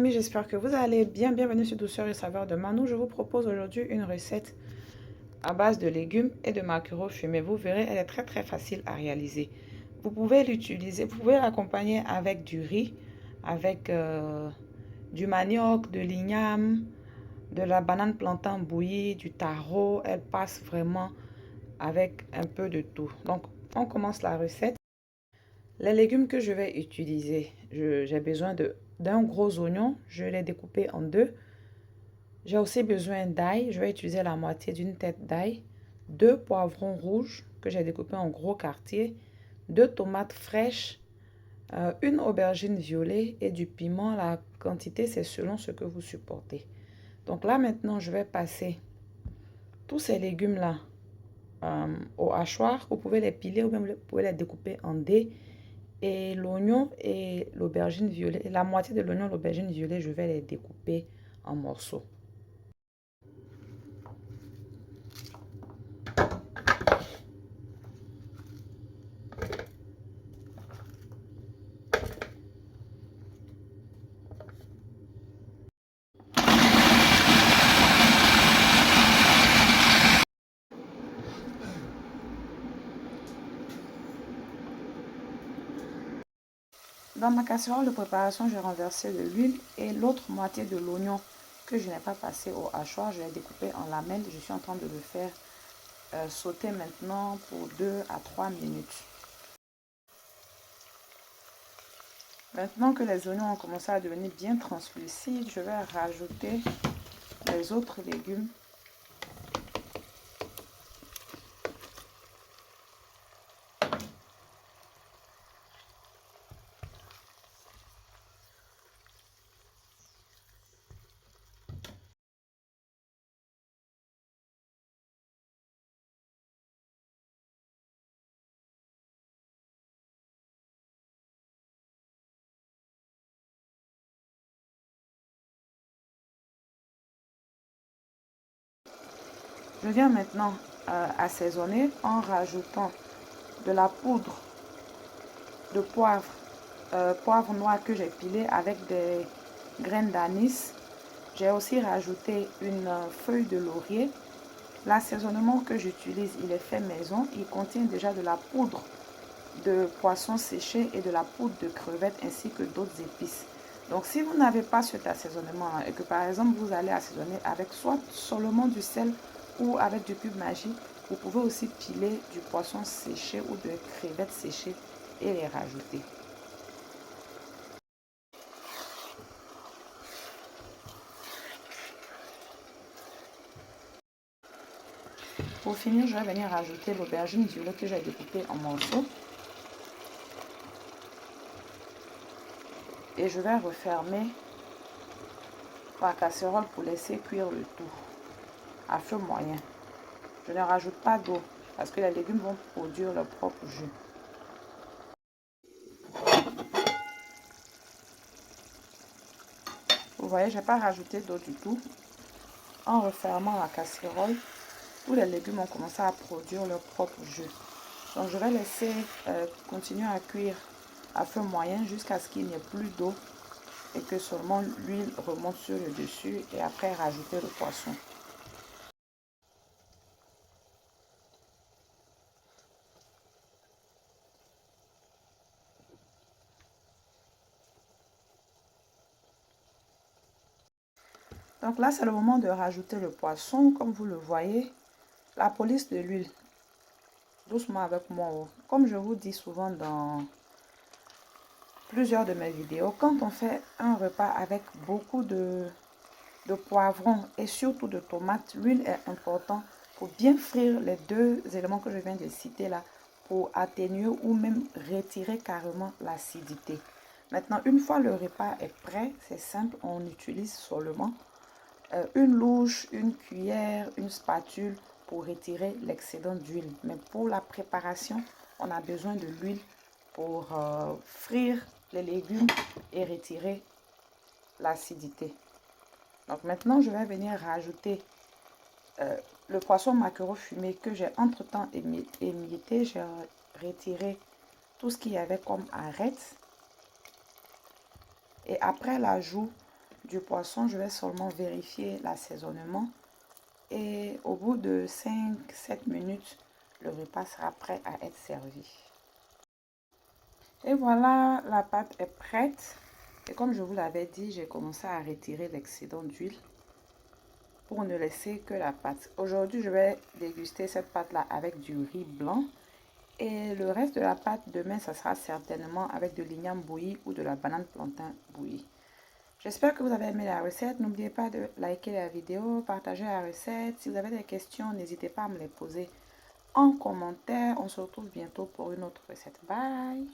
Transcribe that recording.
amis, j'espère que vous allez bien. Bienvenue sur Douceur et Saveur de Manou. Je vous propose aujourd'hui une recette à base de légumes et de maquereaux fumés. Vous verrez, elle est très facile à réaliser. Vous pouvez l'utiliser, vous pouvez l'accompagner avec du riz, avec du manioc, de l'igname, de la banane plantain bouillie, du taro. Elle passe vraiment avec un peu de tout. Donc, on commence la recette. Les légumes que je vais utiliser, j'ai besoin d'un gros oignon. Je l'ai découpé en deux. J'ai aussi besoin d'ail. Je vais utiliser la moitié d'une tête d'ail. Deux poivrons rouges que j'ai découpés en gros quartiers. Deux tomates fraîches. Une aubergine violet et du piment. La quantité, c'est selon ce que vous supportez. Donc là, maintenant, je vais passer tous ces légumes-là au hachoir. Vous pouvez les piler ou même vous pouvez les découper en dés. Et l'oignon et l'aubergine violet, la moitié de l'oignon et l'aubergine violet, je vais les découper en morceaux. Dans ma casserole de préparation, j'ai renversé de l'huile et l'autre moitié de l'oignon que je n'ai pas passé au hachoir, je l'ai découpé en lamelles. Je suis en train de le faire sauter maintenant pour 2 à 3 minutes. Maintenant que les oignons ont commencé à devenir bien translucides, je vais rajouter les autres légumes. Je viens maintenant assaisonner en rajoutant de la poudre de poivre noir que j'ai pilé avec des graines d'anis. J'ai aussi rajouté une feuille de laurier. L'assaisonnement que j'utilise, il est fait maison. Il contient déjà de la poudre de poisson séché et de la poudre de crevettes ainsi que d'autres épices. Donc si vous n'avez pas cet assaisonnement et que par exemple vous allez assaisonner avec soit seulement du sel ou avec du cube Maggi, vous pouvez aussi piler du poisson séché ou des crevettes séchées et les rajouter. Pour finir, je vais venir rajouter l'aubergine violet que j'ai découpée en morceaux. Et je vais refermer la casserole pour laisser cuire le tout à feu moyen. Je ne rajoute pas d'eau parce que les légumes vont produire leur propre jus. Vous voyez, je n'ai pas rajouté d'eau du tout. En refermant la casserole, tous les légumes ont commencé à produire leur propre jus. Donc je vais laisser continuer à cuire à feu moyen jusqu'à ce qu'il n'y ait plus d'eau et que seulement l'huile remonte sur le dessus et après rajouter le poisson. Donc là, c'est le moment de rajouter le poisson. Comme vous le voyez, la police de l'huile. Doucement avec moi. Comme je vous dis souvent dans plusieurs de mes vidéos, quand on fait un repas avec beaucoup de poivrons et surtout de tomates, l'huile est importante pour bien frire les deux éléments que je viens de citer là, pour atténuer ou même retirer carrément l'acidité. Maintenant, une fois le repas est prêt, c'est simple, on utilise seulement une louche, une cuillère, une spatule pour retirer l'excédent d'huile. Mais pour la préparation, on a besoin de l'huile pour frire les légumes et retirer l'acidité. Donc maintenant, je vais venir rajouter le poisson maquereau fumé que j'ai entre-temps émietté. J'ai retiré tout ce qu'il y avait comme arête. Et après l'ajout du poisson, je vais seulement vérifier l'assaisonnement. Et au bout de 5-7 minutes, le repas sera prêt à être servi. Et voilà, la pâte est prête. Et comme je vous l'avais dit, j'ai commencé à retirer l'excédent d'huile pour ne laisser que la pâte. Aujourd'hui, je vais déguster cette pâte-là avec du riz blanc. Et le reste de la pâte, demain, ça sera certainement avec de l'igname bouilli ou de la banane plantain bouillie. J'espère que vous avez aimé la recette. N'oubliez pas de liker la vidéo, partager la recette. Si vous avez des questions, n'hésitez pas à me les poser en commentaire. On se retrouve bientôt pour une autre recette. Bye!